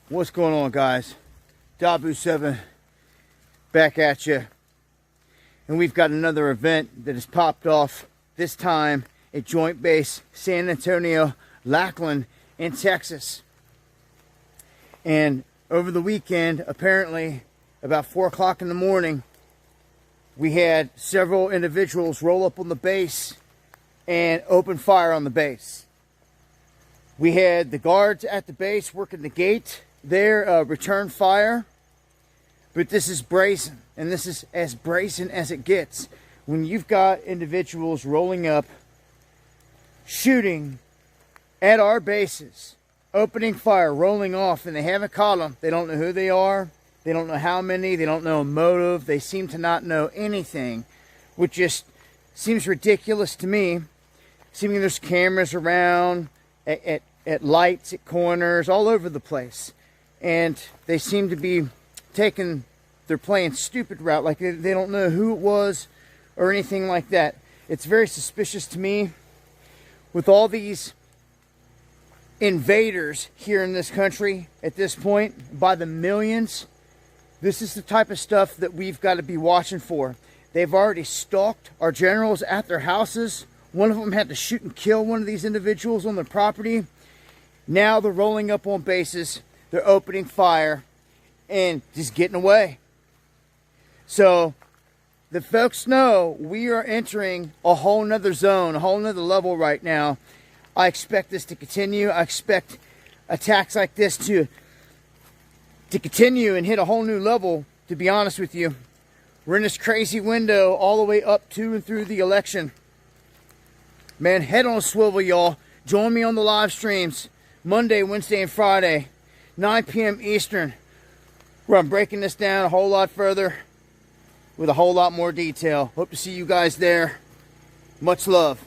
What's going on, guys? Dabu7 back at you, and we've got another event that has popped off, this time at Joint Base San Antonio Lackland in Texas. And over the weekend, apparently about 4 o'clock in the morning, we had several individuals roll up on the base and open fire on the base. We had the guards at the base working the gate there, return fire. But this is brazen, and this is as brazen as it gets. When you've got individuals rolling up, shooting at our bases, opening fire, rolling off, and they haven't caught them. They don't know who they are. They don't know how many. They don't know a motive. They seem to not know anything, which just seems ridiculous to me. Seeming there's cameras around, at lights, at corners, all over the place. And they seem to be they're playing stupid route, like they don't know who it was or anything like that. It's very suspicious to me with all these invaders here in this country at this point, by the millions. This is the type of stuff that we've got to be watching for. They've already stalked our generals at their houses. One of them had to shoot and kill one of these individuals on their property. Now they're rolling up on bases. They're opening fire and just getting away. So the folks know we are entering a whole nother zone, a whole nother level right now. I expect this to continue. I expect attacks like this to continue and hit a whole new level, to be honest with you. We're in this crazy window all the way up to and through the election. Man, head on a swivel, y'all. Join me on the live streams Monday, Wednesday, and Friday, 9 p.m. Eastern, where I'm breaking this down a whole lot further with a whole lot more detail. Hope to see you guys there. Much love.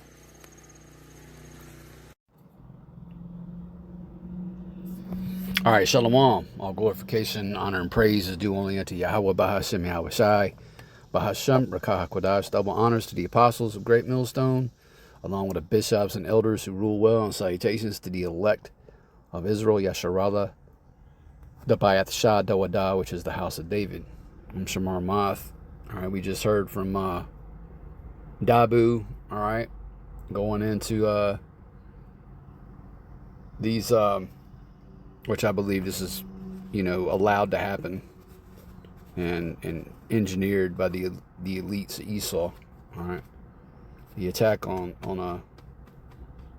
All right, Shalom. All glorification, honor, and praise is due only unto Yahweh, Bahashem, Yahweh Shai, Bahashem, Rakah HaKodash. Double honors to the apostles of Great Millstone, along with the bishops and elders who rule well, and salutations to the elect of Israel, Yasharallah, the Bayat Shah Dawadah, which is the house of David. I'm Shamar Moth. All right, we just heard from Dabu, all right, going into these, which I believe this is, allowed to happen and engineered by the elites of Esau, all right. The attack on a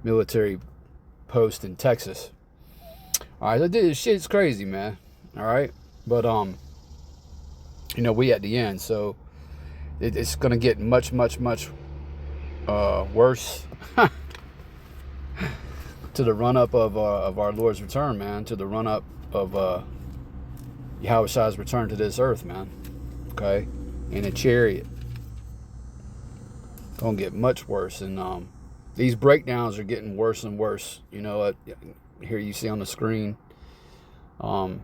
military post in Texas. All right, this shit's crazy, man. All right, but we at the end, so it's gonna get much worse to the run up of our Lord's return, man. To the run up of Yahweh Shai's return to this earth, man. Okay, in a chariot. Gonna get much worse, and these breakdowns are getting worse and worse. Here you see on the screen, the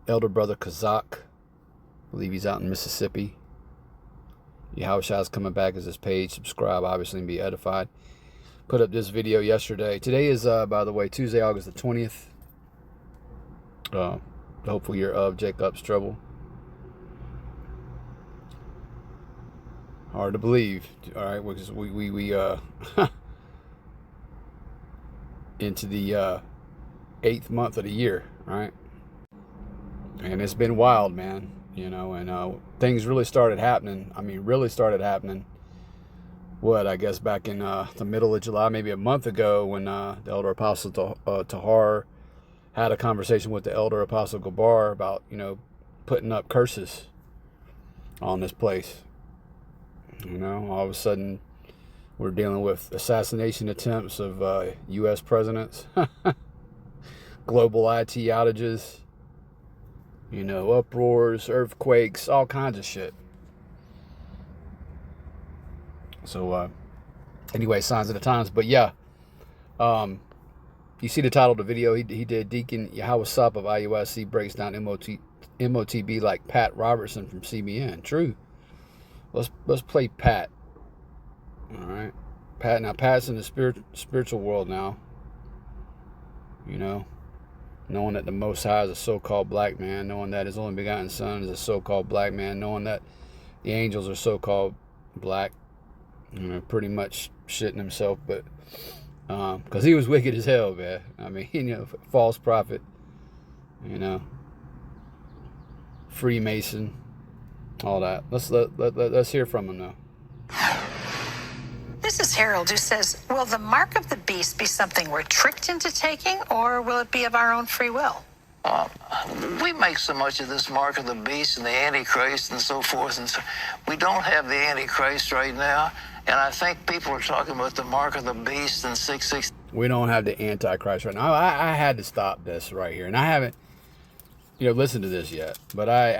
elder brother Kazakh, I believe he's out in Mississippi. Yahweh Shai's coming back as his page. Subscribe, obviously, and be edified. Put up this video yesterday. Today is, by the way, Tuesday, August the 20th. Hopeful year of Jacob's trouble. Hard to believe, all right, because we into the 8th month of the year, right? And it's been wild, man, and things really started happening. What, I guess back in the middle of July, maybe a month ago, when the elder apostle Tahar had a conversation with the elder apostle Gabar about, putting up curses on this place. All of a sudden, we're dealing with assassination attempts of U.S. presidents, global IT outages, uproars, earthquakes, all kinds of shit. So, anyway, signs of the times. But yeah, you see the title of the video. He did. Deacon Yahweh Sop of IUIC breaks down MOTB like Pat Robertson from CBN. True. Let's play Pat. All right, Pat. Now Pat's in the spiritual world now. knowing that the Most High is a so-called black man, knowing that his only begotten son is a so-called black man, knowing that the angels are so-called black, pretty much shitting himself, but because he was wicked as hell, man. I mean, false prophet, Freemason, all that. Let's hear from him now. This is Harold, who says, will the mark of the beast be something we're tricked into taking, or will it be of our own free will? We make so much of this mark of the beast and the Antichrist and so forth, and so we don't have the Antichrist right now, and I think people are talking about the mark of the beast and 666. We don't have the Antichrist right now. I had to stop this right here, and I haven't, listened to this yet, but I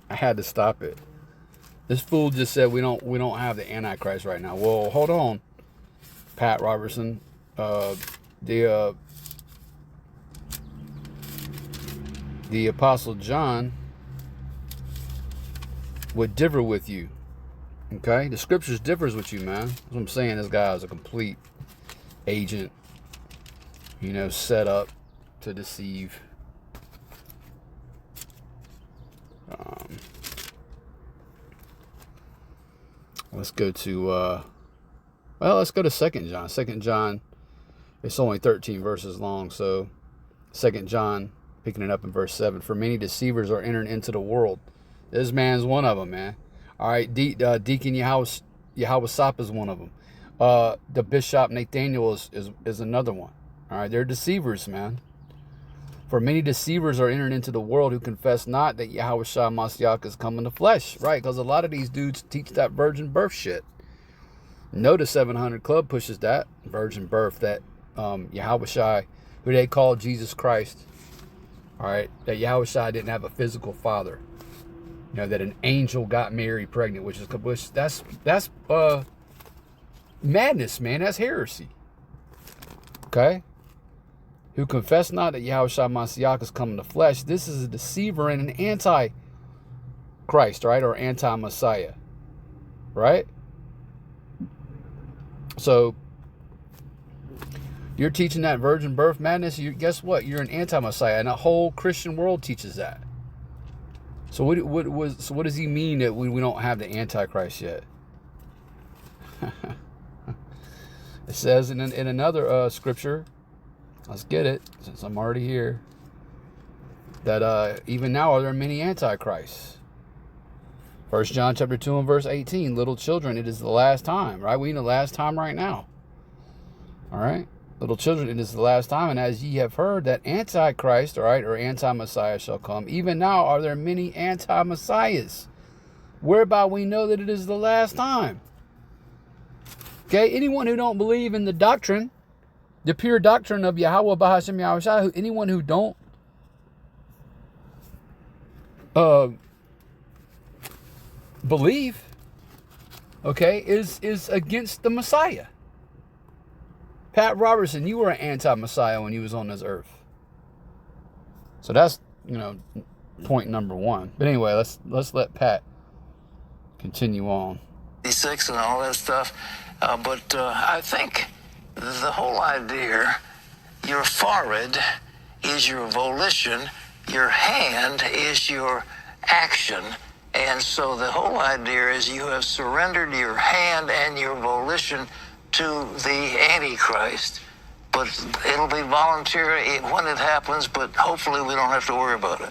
had to stop it. This fool just said we don't have the Antichrist right now. Well, hold on, Pat Robertson. The Apostle John would differ with you. Okay? The scriptures differs with you, man. That's what I'm saying. This guy is a complete agent, set up to deceive. Let's go to let's go to 2 John. 2 John, it's only 13 verses long, so 2 John, picking it up in verse 7. For many deceivers are entered into the world. This man's one of them, man. All right, Deacon Yahweh is one of them. The Bishop Nathaniel is another one. All right, they're deceivers, man. For many deceivers are entered into the world who confess not that Yahweh Shah Mashiach has come in the flesh. Right, because a lot of these dudes teach that virgin birth shit. Notice 700 Club pushes that virgin birth, that Yahweh Shai, who they call Jesus Christ. All right, that Yahweh Shai didn't have a physical father. That an angel got Mary pregnant, which that's madness, man. That's heresy. Okay? Who confess not that Yahweh Shai Mashiach has come in the flesh. This is a deceiver and an anti-Christ, right? Or anti-Messiah, right? So, you're teaching that virgin birth madness. Guess what? You're an anti-Messiah, and the whole Christian world teaches that. So what does he mean that we don't have the Antichrist yet? It says in another scripture, let's get it since I'm already here, that even now are there many antichrists. 1 John chapter 2 and verse 18, little children, it is the last time, right? We in the last time right now. All right? Little children, it is the last time, and as ye have heard that Antichrist, all right, or anti-Messiah shall come, even now are there many anti-Messiahs, whereby we know that it is the last time. Okay, anyone who don't believe in the doctrine, the pure doctrine of Yahweh Bahashem Yahushua, anyone who don't believe, okay, is against the Messiah. Pat Robertson, you were an anti-Messiah when you was on this earth. So that's, point number one. But anyway, let's let Pat continue on. 6 and all that stuff. But I think the whole idea, your forehead is your volition, your hand is your action. And so the whole idea is you have surrendered your hand and your volition to the Antichrist, but it'll be voluntary when it happens, but hopefully we don't have to worry about it.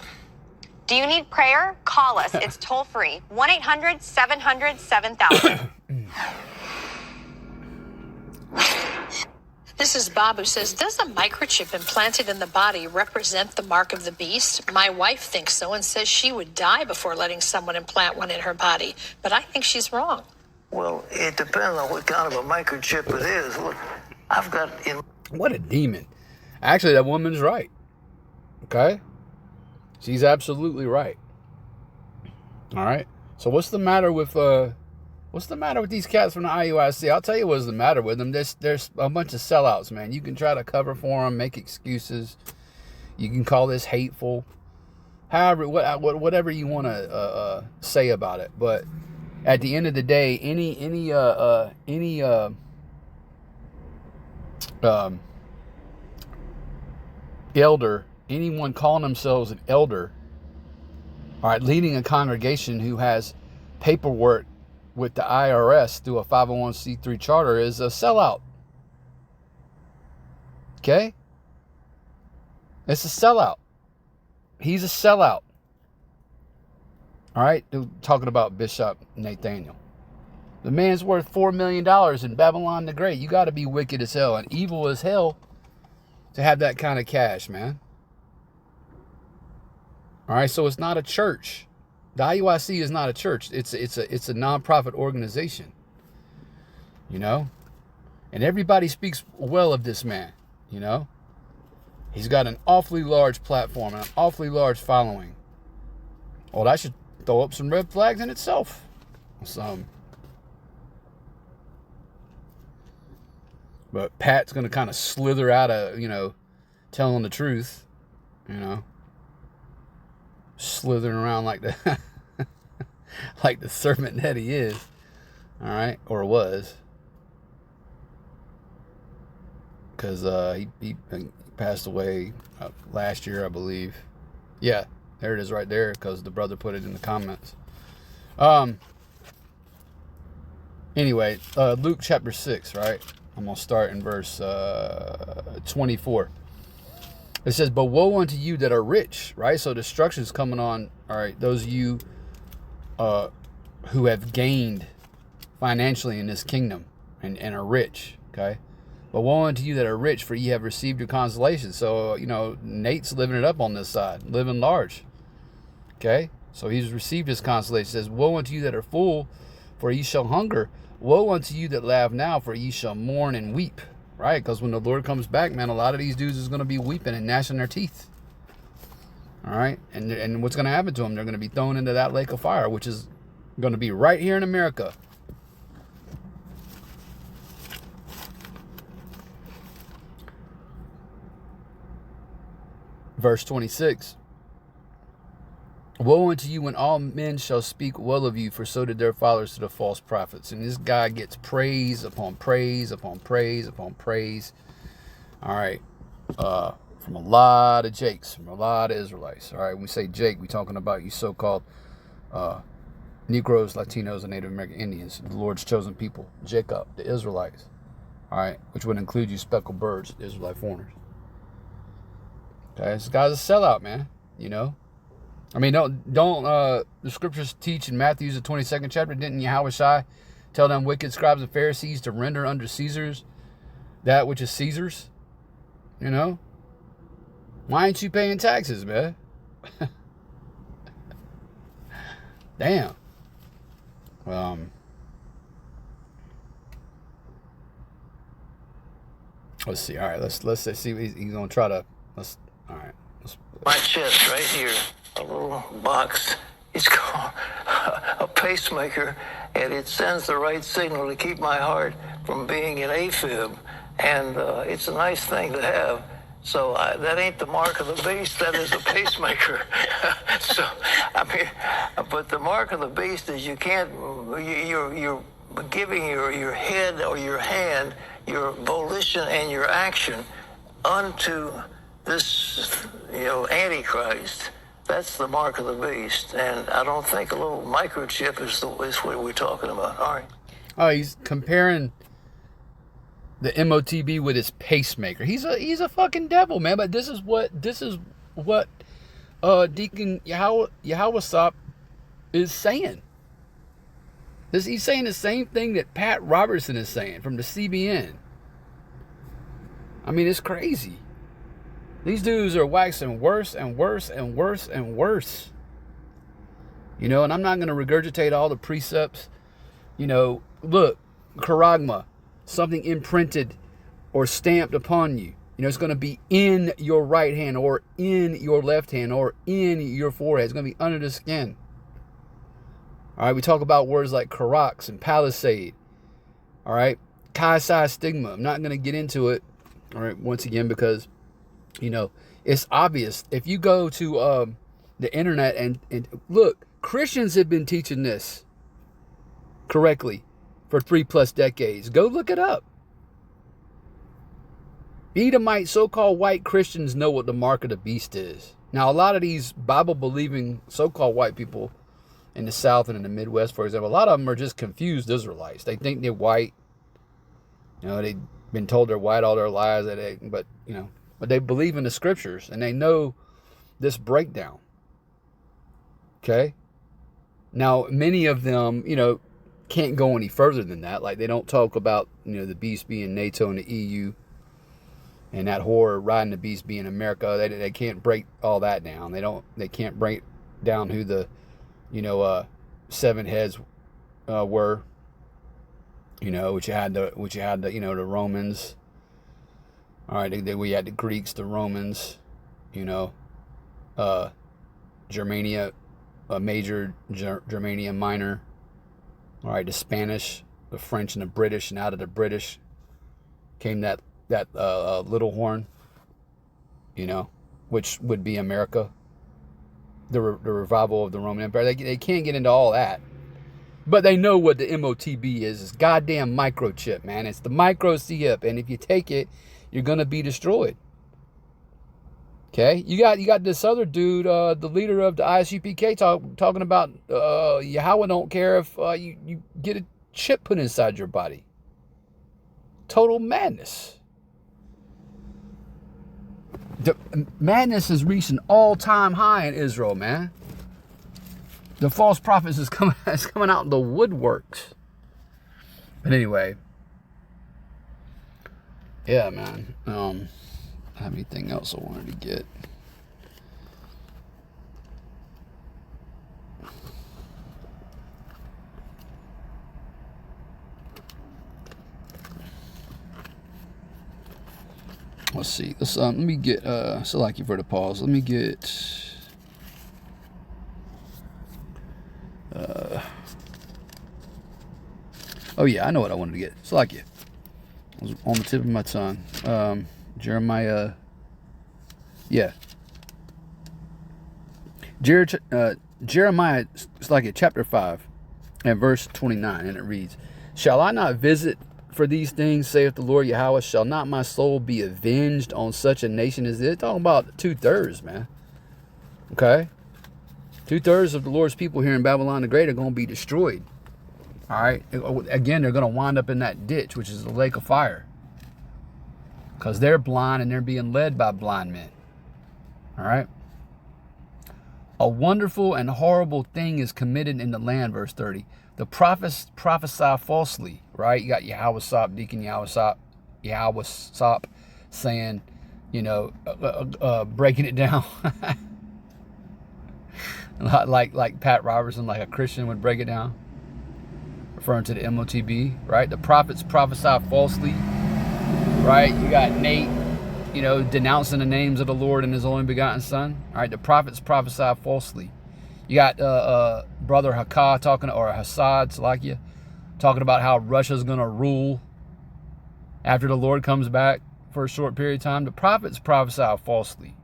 Do you need prayer? Call us. It's toll free. 1-800-700-7000. This is Bob, who says, does a microchip implanted in the body represent the mark of the beast? My wife thinks so and says she would die before letting someone implant one in her body, but I think she's wrong. Well, it depends on what kind of a microchip it is. Look, I've got in... What a demon. Actually, that woman's right. Okay? She's absolutely right. All right? So what's the matter with these cats from the IUIC? I'll tell you what's the matter with them. There's a bunch of sellouts, man. You can try to cover for them, make excuses. You can call this hateful. However, whatever you want to say about it. But at the end of the day, any elder, anyone calling themselves an elder, all right, leading a congregation who has paperwork with the IRS through a 501c3 charter is a sellout. Okay? It's a sellout. He's a sellout. All right? Talking about Bishop Nathaniel. The man's worth $4 million in Babylon the Great. You got to be wicked as hell and evil as hell to have that kind of cash, man. All right, so it's not a church. The IUIC is not a church. It's a nonprofit organization. You know? And everybody speaks well of this man, you know? He's got an awfully large platform and an awfully large following. Well, that should throw up some red flags in itself. But Pat's going to kind of slither out of, you know, telling the truth, you know? Slithering around like the like the serpent that he is, all right, or was, because he passed away last year, I believe. Yeah, there it is right there, because the brother put it in the comments. Anyway, Luke chapter 6, right? I'm gonna start in verse 24. It says, but woe unto you that are rich, right? So destruction's coming on, all right, those of you who have gained financially in this kingdom and are rich, okay? But woe unto you that are rich, for ye have received your consolation. So, you know, Nate's living it up on this side, living large, okay? So he's received his consolation. It says, woe unto you that are full, for ye shall hunger. Woe unto you that laugh now, for ye shall mourn and weep. Right, because when the Lord comes back, man, a lot of these dudes is going to be weeping and gnashing their teeth. All right, and what's going to happen to them? They're going to be thrown into that lake of fire, which is going to be right here in America. Verse 26. Woe unto you when all men shall speak well of you, for so did their fathers to the false prophets. And this guy gets praise upon praise upon praise upon praise. All right. From a lot of Jakes, from a lot of Israelites. All right. When we say Jake, we're talking about you so-called Negroes, Latinos, and Native American Indians, the Lord's chosen people. Jacob, the Israelites. All right. Which would include you speckled birds, the Israelite foreigners. Okay. This guy's a sellout, man. You know? I mean, don't the scriptures teach in Matthew, the 22nd chapter, didn't Yahushua tell them wicked scribes and Pharisees to render unto Caesar's that which is Caesar's? You know? Why ain't you paying taxes, man? Damn. Let's see. All right, let's see. He's gonna try to. All right. My chest right here, a little box. It's called a pacemaker, and it sends the right signal to keep my heart from being in AFib. And it's a nice thing to have. So that ain't the mark of the beast. That is a pacemaker. So I mean, but the mark of the beast is you can't. You're giving your head or your hand, your volition and your action unto this, Antichrist. That's the mark of the beast. And I don't think a little microchip is what we're talking about. All right. Oh, he's comparing the MOTB with his pacemaker. He's a fucking devil, man. But this is what Deacon Yahweh is saying. He's saying the same thing that Pat Robertson is saying from the CBN. I mean, it's crazy. These dudes are waxing worse and worse and worse and worse. And I'm not going to regurgitate all the precepts. Look, charagma, something imprinted or stamped upon you. It's going to be in your right hand or in your left hand or in your forehead. It's going to be under the skin. All right, we talk about words like karax and palisade. All right, chi-psi stigma. I'm not going to get into it, all right, once again, because, it's obvious. If you go to the internet and look, Christians have been teaching this correctly for 3+ decades. Go look it up. Edomite so-called white Christians know what the mark of the beast is. Now, a lot of these Bible-believing so-called white people in the South and in the Midwest, for example, a lot of them are just confused Israelites. They think they're white. You know, they've been told they're white all their lives, but they believe in the scriptures and they know this breakdown. Okay? Now, many of them, can't go any further than that. Like, they don't talk about, the beast being NATO and the EU and that horror riding the beast being America. They can't break all that down. They can't break down who the, 7 heads were, which you had the Romans. All right, we had the Greeks, the Romans, Germania, major, Germania minor. All right, the Spanish, the French, and the British, and out of the British came that little horn, which would be America. The revival of the Roman Empire. They can't get into all that, but they know what the MOTB is. It's goddamn microchip, man. It's the microchip, and if you take it, you're gonna be destroyed. Okay, you got this other dude, the leader of the IUIC talking about Yahweh don't care if you get a chip put inside your body. Total madness. The madness has reached an all-time high in Israel, man. The false prophets is coming out in the woodworks. But anyway, yeah, man. I don't have anything else I wanted to get. Let's see. Let me get Salaki for the pause. Let me get oh yeah, I know what I wanted to get. Salaki. It was on the tip of my tongue. Jeremiah. Yeah. Jeremiah, Salaki, chapter 5 and verse 29, and it reads, "Shall I not visit for these things, saith the Lord Yahweh? Shall not my soul be avenged on such a nation as this?" Talking about 2/3, man. Okay? 2/3 of the Lord's people here in Babylon the Great are going to be destroyed. All right? Again, they're going to wind up in that ditch, which is the lake of fire. Because they're blind and they're being led by blind men. All right? "A wonderful and horrible thing is committed in the land," verse 30. "The prophets prophesy falsely," right? You got Yahweh Sop, Deacon Yahweh Sop saying, breaking it down. like Pat Robertson, like a Christian would break it down. Referring to the MOTB, right? The prophets prophesy falsely, right? You got Nate, denouncing the names of the Lord and his only begotten son. All right, the prophets prophesy falsely. You got Brother Hakah Hassad Salakia talking about how Russia's going to rule after the Lord comes back for a short period of time. The prophets prophesy falsely.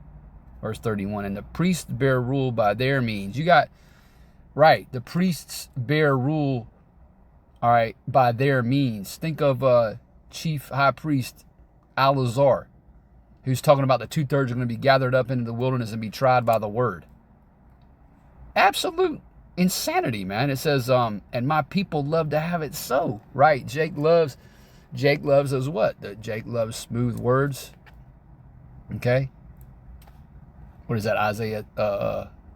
Verse 31, "And the priests bear rule by their means." You got, right, the priests bear rule, all right, by their means. Think of Chief High Priest Al-Azhar, who's talking about the 2/3 are going to be gathered up into the wilderness and be tried by the word. Absolute insanity, man. It says, "And my people love to have it so," right? Jake loves as what? Jake loves smooth words. Okay. What is that? Isaiah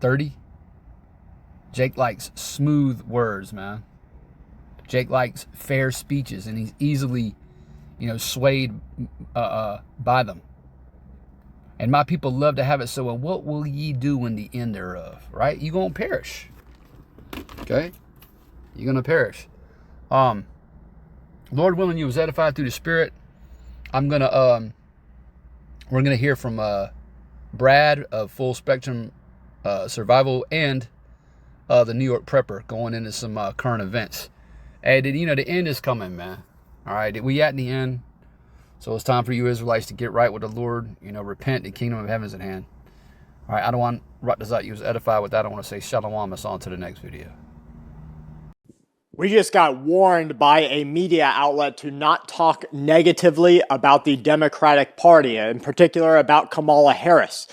30. Jake likes smooth words, man. Jake likes fair speeches, and he's easily, swayed by them. "And my people love to have it so, and what will ye do in the end thereof?" Right? You're going to perish. Okay? You're going to perish. Lord willing, you was edified through the Spirit. We're going to hear from Brad of Full Spectrum Survival and the New York Prepper going into some current events. Hey, the end is coming, man. All right? We at the end. So it's time for you Israelites to get right with the Lord. Repent. The kingdom of heaven is at hand. All right, I don't want Ratazat you was edified with that. I want to say shalom. Us on to the next video. We just got warned by a media outlet to not talk negatively about the Democratic Party, in particular about Kamala Harris.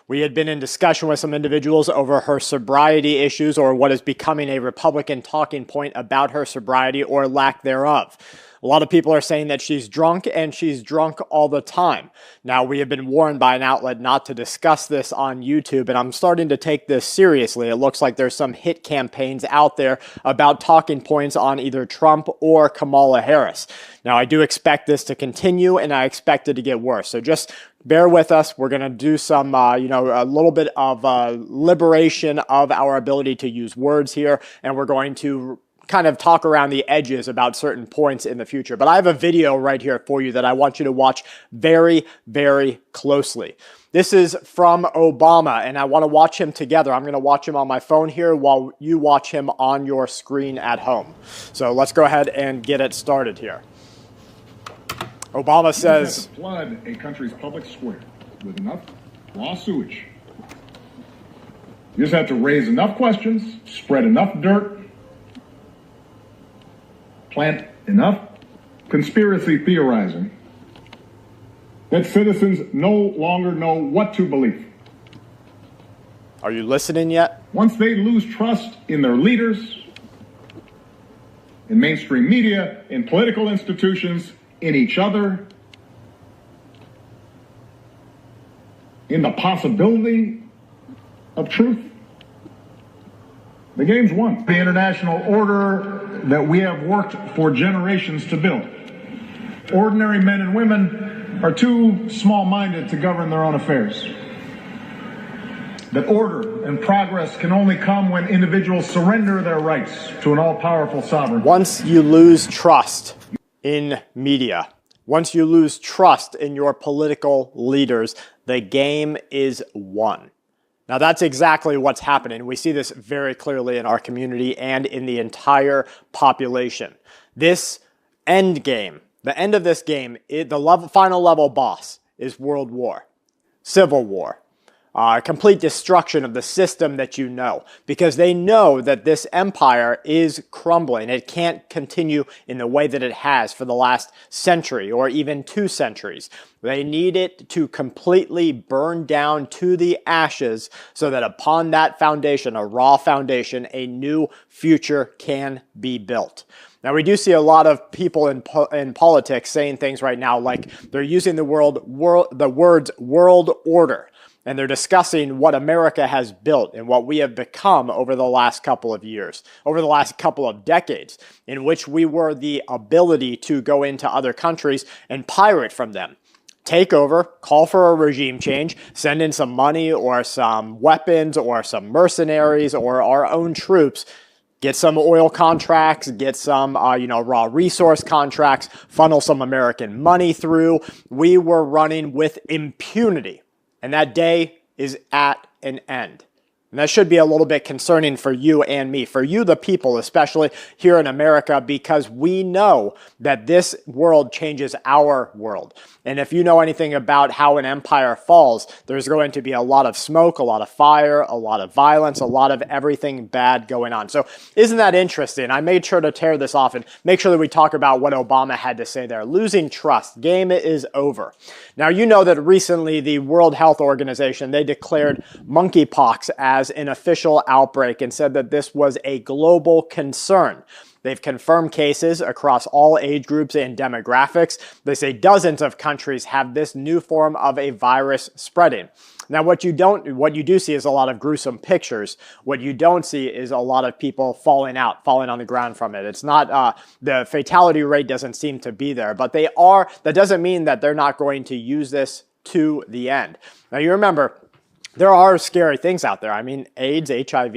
We had been in discussion with some individuals over her sobriety issues, or what is becoming a Republican talking point about her sobriety or lack thereof. A lot of people are saying that she's drunk, and she's drunk all the time. Now, we have been warned by an outlet not to discuss this on YouTube, and I'm starting to take this seriously. It looks like there's some hit campaigns out there about talking points on either Trump or Kamala Harris. Now, I do expect this to continue, and I expect it to get worse. So just bear with us. We're going to do some, a little bit of liberation of our ability to use words here, and we're going to kind of talk around the edges about certain points in the future. But I have a video right here for you that I want you to watch very, very closely. This is from Obama, and I want to watch him together. I'm going to watch him on my phone here while you watch him on your screen at home. So let's go ahead and get it started here. Obama says, flood a country's public square with enough raw sewage. You just have to raise enough questions, spread enough dirt, plant enough conspiracy theorizing that citizens no longer know what to believe. Are you listening yet? Once they lose trust in their leaders, in mainstream media, in political institutions, in each other, in the possibility of truth, the game's won. The international order that we have worked for generations to build. Ordinary men and women are too small-minded to govern their own affairs. That order and progress can only come when individuals surrender their rights to an all-powerful sovereign. Once you lose trust in media, once you lose trust in your political leaders, the game is won. Now, that's exactly what's happening. We see this very clearly in our community and in the entire population. This end game, the end of this game, the final level boss is world war, civil war. Complete destruction of the system that you know, because they know that this empire is crumbling. It can't continue in the way that it has for the last century or even 2 centuries. They need it to completely burn down to the ashes so that upon that foundation, a raw foundation, a new future can be built. Now, we do see a lot of people in politics saying things right now like they're using the words world order. And they're discussing what America has built and what we have become over the last couple of years, over the last couple of decades, in which we were the ability to go into other countries and pirate from them. Take over, call for a regime change, send in some money or some weapons or some mercenaries or our own troops, get some oil contracts, get some raw resource contracts, funnel some American money through. We were running with impunity. And that day is at an end. And that should be a little bit concerning for you and me, for you, the people, especially here in America, because we know that this world changes our world. And if you know anything about how an empire falls, there's going to be a lot of smoke, a lot of fire, a lot of violence, a lot of everything bad going on. So isn't that interesting? I made sure to tear this off and make sure that we talk about what Obama had to say there. Losing trust. Game is over. Now, you know that recently the World Health Organization, they declared monkeypox as an official outbreak and said that this was a global concern. They've confirmed cases across all age groups and demographics. They say dozens of countries have this new form of a virus spreading. Now, what you do see is a lot of gruesome pictures. What you don't see is a lot of people falling on the ground from it. It's not, the fatality rate doesn't seem to be there, but that doesn't mean that they're not going to use this to the end. Now, you remember, there are scary things out there. I mean, AIDS, HIV,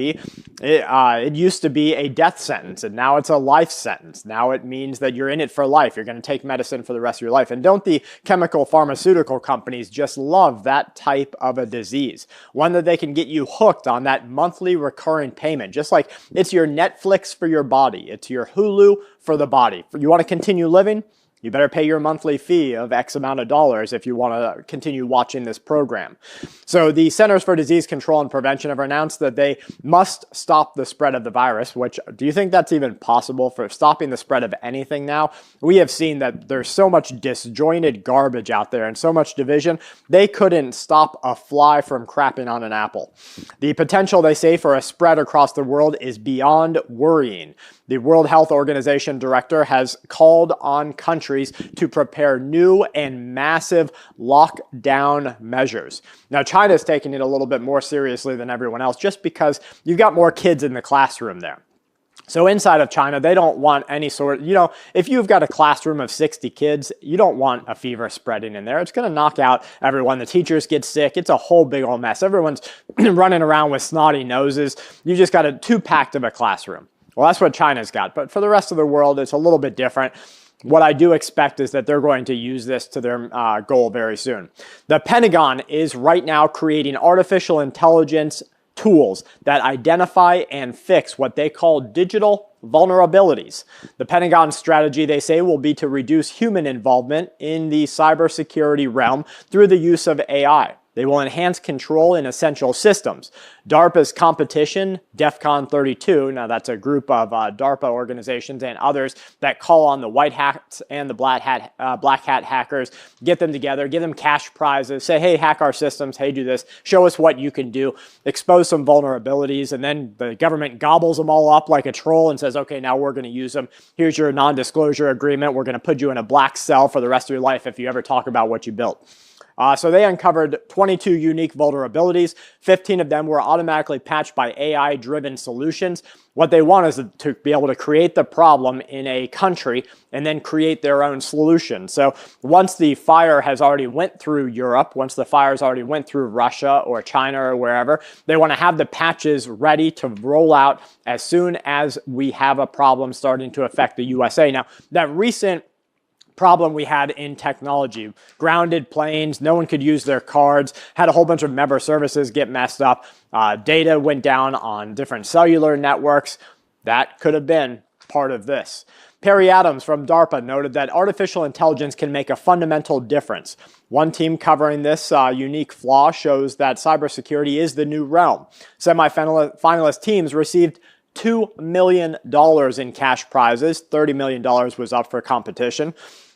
it used to be a death sentence, and now it's a life sentence. Now it means that you're in it for life. You're going to take medicine for the rest of your life. And don't the chemical pharmaceutical companies just love that type of a disease? One that they can get you hooked on that monthly recurring payment, just like it's your Netflix for your body. It's your Hulu for the body. You want to continue living? You better pay your monthly fee of X amount of dollars if you want to continue watching this program. So the Centers for Disease Control and Prevention have announced that they must stop the spread of the virus, which, do you think that's even possible for stopping the spread of anything now? We have seen that there's so much disjointed garbage out there and so much division, they couldn't stop a fly from crapping on an apple. The potential, they say, for a spread across the world is beyond worrying. The World Health Organization director has called on countries to prepare new and massive lockdown measures. Now, China's taking it a little bit more seriously than everyone else just because you've got more kids in the classroom there. So inside of China, they don't want any sort of, if you've got a classroom of 60 kids, you don't want a fever spreading in there. It's going to knock out everyone. The teachers get sick. It's a whole big old mess. Everyone's running around with snotty noses. You just got a too packed of a classroom. Well, that's what China's got. But for the rest of the world, it's a little bit different. What I do expect is that they're going to use this to their goal very soon. The Pentagon is right now creating artificial intelligence tools that identify and fix what they call digital vulnerabilities. The Pentagon strategy, they say, will be to reduce human involvement in the cybersecurity realm through the use of AI. They will enhance control in essential systems. DARPA's competition, DEFCON 32, now that's a group of DARPA organizations and others that call on the white hats and the black hat hackers, get them together, give them cash prizes, say, hey, hack our systems, hey, do this, show us what you can do, expose some vulnerabilities, and then the government gobbles them all up like a troll and says, okay, now we're going to use them. Here's your non-disclosure agreement. We're going to put you in a black cell for the rest of your life if you ever talk about what you built. So they uncovered 22 unique vulnerabilities. 15 of them were automatically patched by AI-driven solutions. What they want is to be able to create the problem in a country and then create their own solution. So once the fire has already went through Europe, once the fires already went through Russia or China or wherever, they want to have the patches ready to roll out as soon as we have a problem starting to affect the USA. Now, that recent problem we had in technology, grounded planes, no one could use their cards, had a whole bunch of member services get messed up, data went down on different cellular networks. That could have been part of this. Perry Adams from DARPA noted that artificial intelligence can make a fundamental difference. One team covering this unique flaw shows that cybersecurity is the new realm. Semi-finalist teams received $2 million in cash prizes. $30 million was up for competition.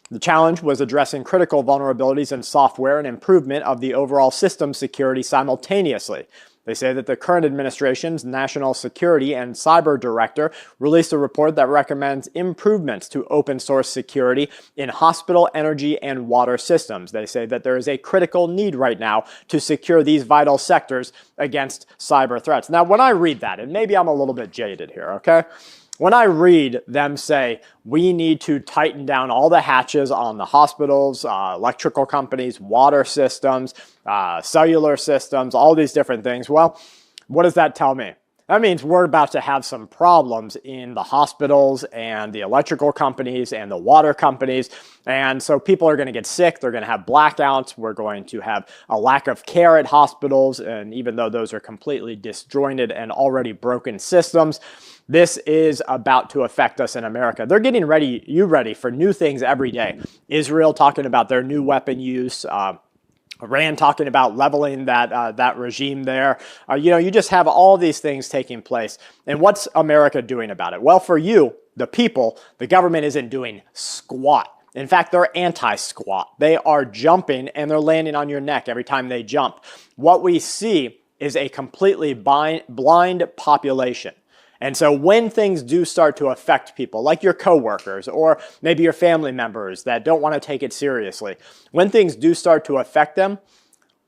The challenge was addressing critical vulnerabilities in software and improvement of the overall system security simultaneously. They say that the current administration's National Security and Cyber Director released a report that recommends improvements to open source security in hospital, energy, and water systems. They say that there is a critical need right now to secure these vital sectors against cyber threats. Now, when I read that, and maybe I'm a little bit jaded here, okay? When I read them say, we need to tighten down all the hatches on the hospitals, electrical companies, water systems, cellular systems, all these different things, well, what does that tell me? That means we're about to have some problems in the hospitals and the electrical companies and the water companies. And so people are going to get sick. They're going to have blackouts. We're going to have a lack of care at hospitals. And even though those are completely disjointed and already broken systems, this is about to affect us in America. They're getting ready for new things every day. Israel talking about their new weapon use. Iran talking about leveling that regime there. You just have all these things taking place. And what's America doing about it? Well, for you, the people, the government isn't doing squat. In fact, they're anti-squat. They are jumping and they're landing on your neck every time they jump. What we see is a completely blind population. And so when things do start to affect people, like your coworkers or maybe your family members that don't want to take it seriously, when things do start to affect them,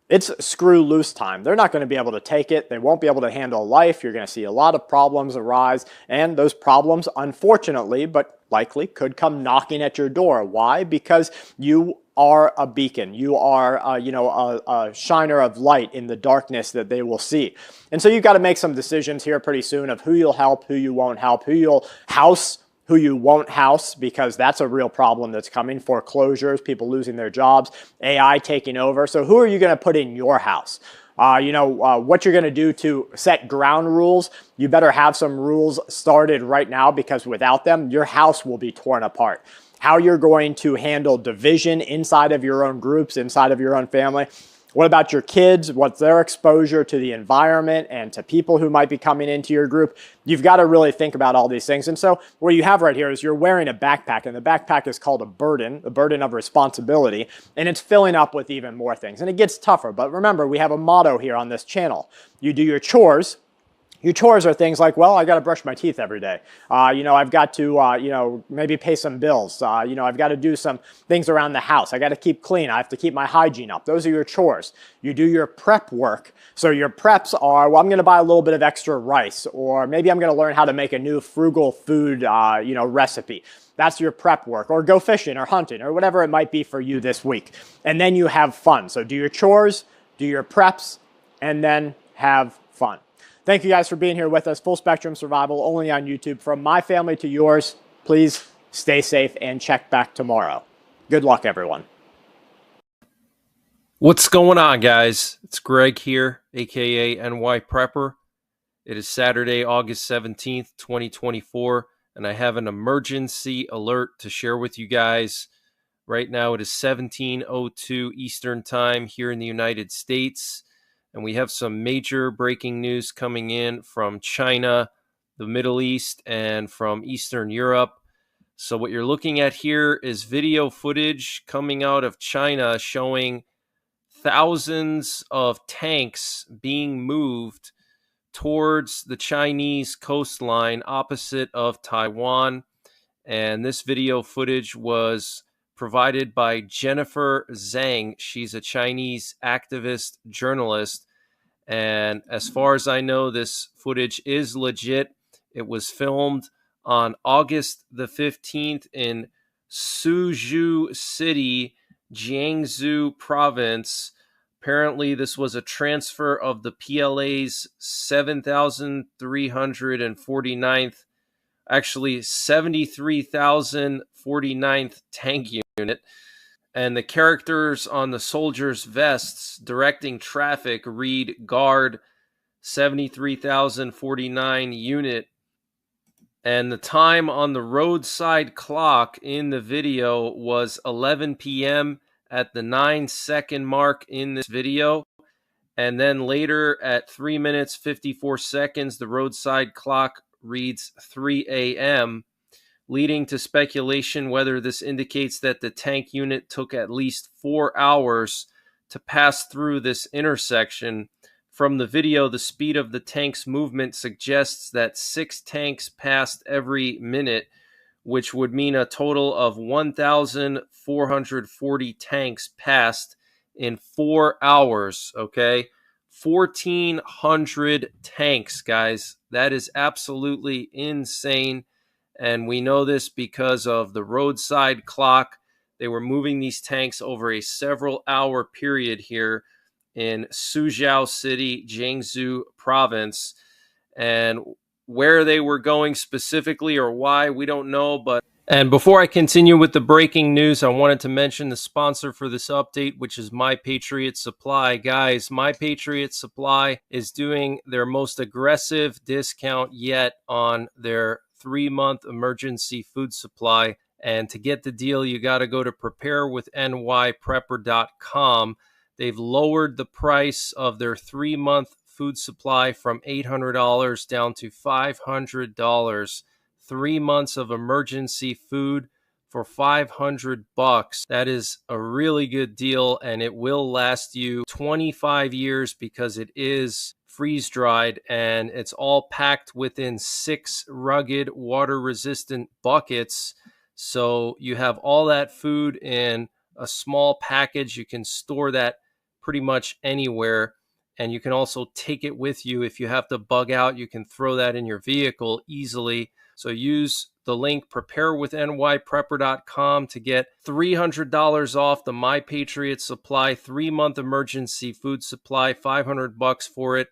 it's screw loose time. They're not going to be able to take it. They won't be able to handle life. You're going to see a lot of problems arise. And those problems, unfortunately, but likely, could come knocking at your door. Why? Because you are a beacon. You are, a shiner of light in the darkness that they will see. And so you've got to make some decisions here pretty soon of who you'll help, who you won't help, who you'll house, who you won't house, because that's a real problem that's coming. Foreclosures, people losing their jobs, AI taking over. So who are you going to put in your house? What you're going to do to set ground rules, you better have some rules started right now, because without them, your house will be torn apart. how you're going to handle division inside of your own groups, inside of your own family. What about your kids? What's their exposure to the environment and to people who might be coming into your group? You've got to really think about all these things. And so what you have right here is you're wearing a backpack, and the backpack is called a burden of responsibility, and it's filling up with even more things. And it gets tougher. But remember, we have a motto here on this channel. You do your chores. Your chores are things like, well, I got to brush my teeth every day. I've got to, maybe pay some bills. I've got to do some things around the house. I got to keep clean. I have to keep my hygiene up. Those are your chores. You do your prep work. So your preps are, well, I'm going to buy a little bit of extra rice, or maybe I'm going to learn how to make a new frugal food, recipe. That's your prep work, or go fishing or hunting or whatever it might be for you this week. And then you have fun. So do your chores, do your preps, and then have fun. Thank you guys for being here with us. Full Spectrum Survival, only on YouTube. From my family to yours, please stay safe and check back tomorrow. Good luck, everyone. What's going on, guys? It's Greg here, aka NY Prepper. It is Saturday, August 17th, 2024, and I have an emergency alert to share with you guys. Right now, it is 17:02 Eastern Time here in the United States. And we have some major breaking news coming in from China, the Middle East, and from Eastern Europe. So what you're looking at here is video footage coming out of China showing thousands of tanks being moved towards the Chinese coastline opposite of Taiwan. And this video footage was provided by Jennifer Zhang. She's a Chinese activist journalist. And as far as I know, this footage is legit. It was filmed on August the 15th in Suzhou City, Jiangsu province. Apparently, this was a transfer of the PLA's 7,349th, actually 73,049th tank unit. And the characters on the soldiers' vests directing traffic read Guard 73,049 unit. And the time on the roadside clock in the video was 11 p.m. at the 9-second mark in this video. And then later at 3 minutes 54 seconds, the roadside clock reads 3 a.m., leading to speculation whether this indicates that the tank unit took at least 4 hours to pass through this intersection. From the video, the speed of the tank's movement suggests that 6 tanks passed every minute, which would mean a total of 1,440 tanks passed in 4 hours, okay? 1,400 tanks, guys. That is absolutely insane. And we know this because of the roadside clock. They were moving these tanks over a several-hour period here in Suzhou City, Jiangsu province. And where they were going specifically or why, we don't know. And before I continue with the breaking news, I wanted to mention the sponsor for this update, which is My Patriot Supply. Guys, My Patriot Supply is doing their most aggressive discount yet on their 3-month emergency food supply. And to get the deal, you got to go to preparewithnyprepper.com. They've lowered the price of their 3-month food supply from $800 down to $500. 3 months of emergency food for $500. That is a really good deal, and it will last you 25 years because it is freeze-dried, and it's all packed within 6 rugged, water-resistant buckets. So you have all that food in a small package. You can store that pretty much anywhere, and you can also take it with you. If you have to bug out, you can throw that in your vehicle easily. So use the link preparewithnyprepper.com to get $300 off the My Patriot Supply 3-month emergency food supply, $500 for it.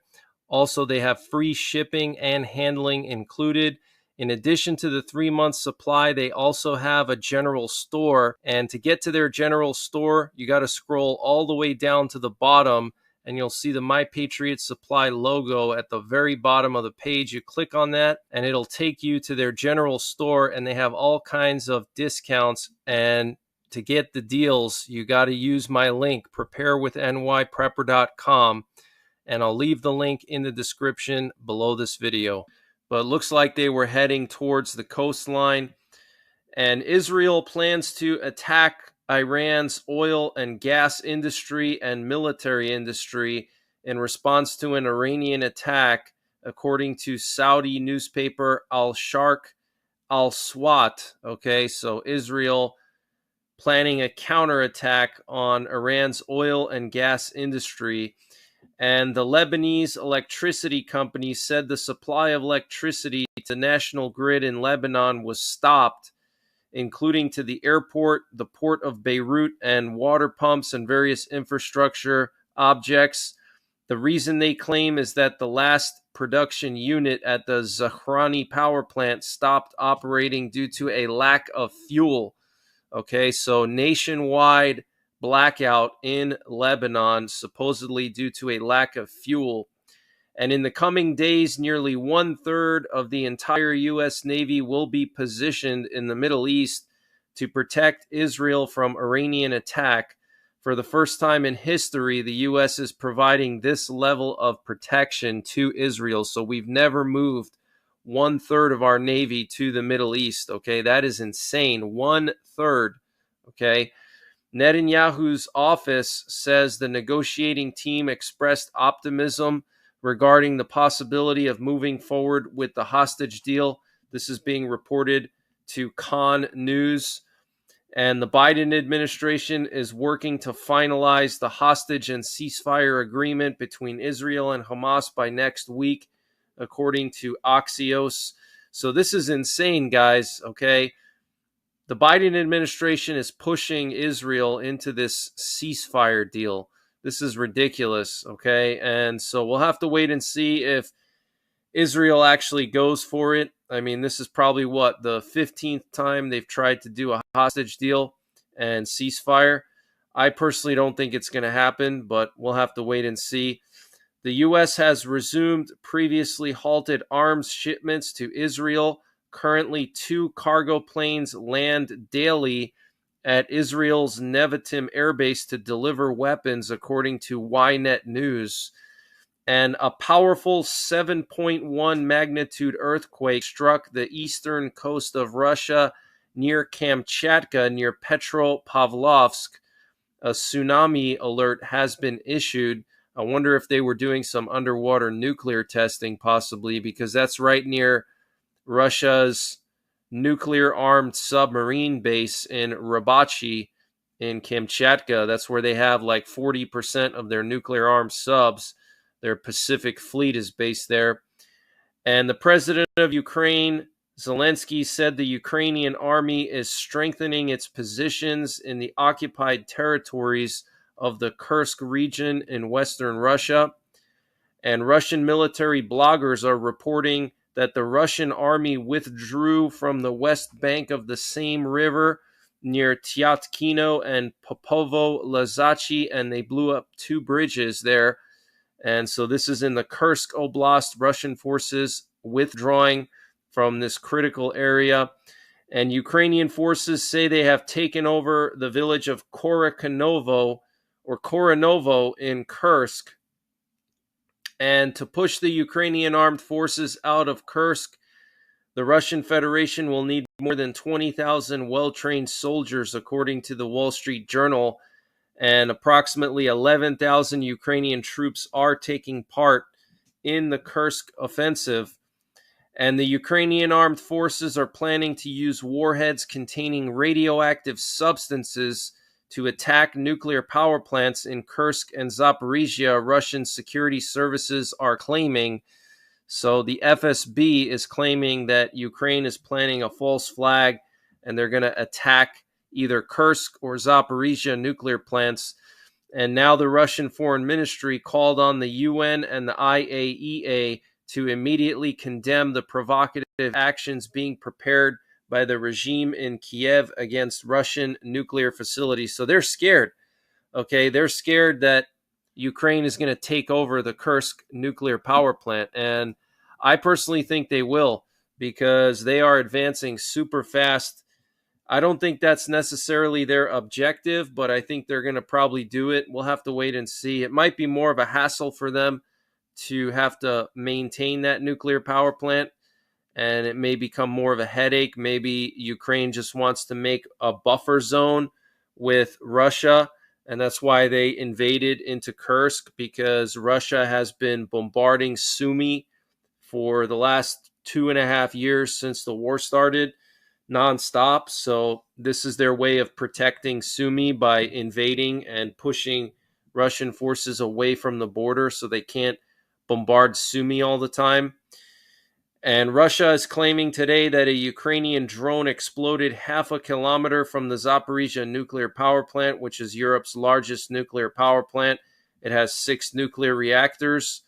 Also, they have free shipping and handling included. In addition to the 3-month supply, they also have a general store. And to get to their general store, you got to scroll all the way down to the bottom and you'll see the My Patriot Supply logo at the very bottom of the page. You click on that and it'll take you to their general store, and they have all kinds of discounts. And to get the deals, you got to use my link, preparewithnyprepper.com, and I'll leave the link in the description below this video. But it looks like they were heading towards the coastline, and Israel plans to attack Iran's oil and gas industry and military industry in response to an Iranian attack, according to Saudi newspaper Al-Sharq Al-Swat. Okay, so Israel planning a counterattack on Iran's oil and gas industry. And the Lebanese electricity company said the supply of electricity to the national grid in Lebanon was stopped, including to the airport, the port of Beirut, and water pumps and various infrastructure objects. The reason they claim is that the last production unit at the Zahrani power plant stopped operating due to a lack of fuel. Okay, so nationwide blackout in Lebanon, supposedly due to a lack of fuel. And in the coming days, nearly 1/3 of the entire U.S. Navy will be positioned in the Middle East to protect Israel from Iranian attack. For the first time in history, the U.S. is providing this level of protection to Israel. So we've never moved 1/3 of our Navy to the Middle East. Okay, that is insane. 1/3. Okay. Netanyahu's office says the negotiating team expressed optimism regarding the possibility of moving forward with the hostage deal. This is being reported to Khan News. And the Biden administration is working to finalize the hostage and ceasefire agreement between Israel and Hamas by next week, according to Axios. So this is insane, guys, okay? The Biden administration is pushing Israel into this ceasefire deal. This is ridiculous, okay? And so we'll have to wait and see if Israel actually goes for it. I mean, this is probably, the 15th time they've tried to do a hostage deal and ceasefire. I personally don't think it's going to happen, but we'll have to wait and see. The U.S. has resumed previously halted arms shipments to Israel. Currently, 2 cargo planes land daily at Israel's Nevatim Air Base to deliver weapons, according to Ynet News. And a powerful 7.1 magnitude earthquake struck the eastern coast of Russia near Kamchatka, near Petropavlovsk. A tsunami alert has been issued. I wonder if they were doing some underwater nuclear testing, possibly, because that's right near Russia's nuclear-armed submarine base in Rybachi in Kamchatka. That's where they have like 40% of their nuclear-armed subs. Their Pacific Fleet is based there. And the president of Ukraine, Zelensky, said the Ukrainian army is strengthening its positions in the occupied territories of the Kursk region in western Russia. And Russian military bloggers are reporting that the Russian army withdrew from the west bank of the same river near Tyatkino and Popovo-Lazachi, and they blew up 2 bridges there. And so this is in the Kursk Oblast, Russian forces withdrawing from this critical area. And Ukrainian forces say they have taken over the village of Korokanovo in Kursk. And to push the Ukrainian armed forces out of Kursk, the Russian Federation will need more than 20,000 well-trained soldiers, according to the Wall Street Journal. And approximately 11,000 Ukrainian troops are taking part in the Kursk offensive. And the Ukrainian armed forces are planning to use warheads containing radioactive substances to attack nuclear power plants in Kursk and Zaporizhia, Russian security services are claiming. So the FSB is claiming that Ukraine is planning a false flag and they're going to attack either Kursk or Zaporizhia nuclear plants. And now the Russian Foreign Ministry called on the UN and the IAEA to immediately condemn the provocative actions being prepared by the regime in Kiev against Russian nuclear facilities. So they're scared. Okay, they're scared that Ukraine is going to take over the Kursk nuclear power plant. And I personally think they will, because they are advancing super fast. I don't think that's necessarily their objective, but I think they're going to probably do it. We'll have to wait and see. It might be more of a hassle for them to have to maintain that nuclear power plant, and it may become more of a headache. Maybe Ukraine just wants to make a buffer zone with Russia, and that's why they invaded into Kursk, because Russia has been bombarding Sumy for the last 2.5 years since the war started, nonstop. So this is their way of protecting Sumy by invading and pushing Russian forces away from the border so they can't bombard Sumy all the time. And Russia is claiming today that a Ukrainian drone exploded 0.5 kilometer from the Zaporizhzhia nuclear power plant, which is Europe's largest nuclear power plant. It has 6 nuclear reactors.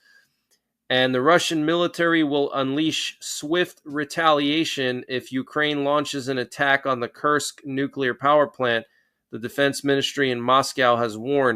And the Russian military will unleash swift retaliation if Ukraine launches an attack on the Kursk nuclear power plant, the defense ministry in Moscow has warned.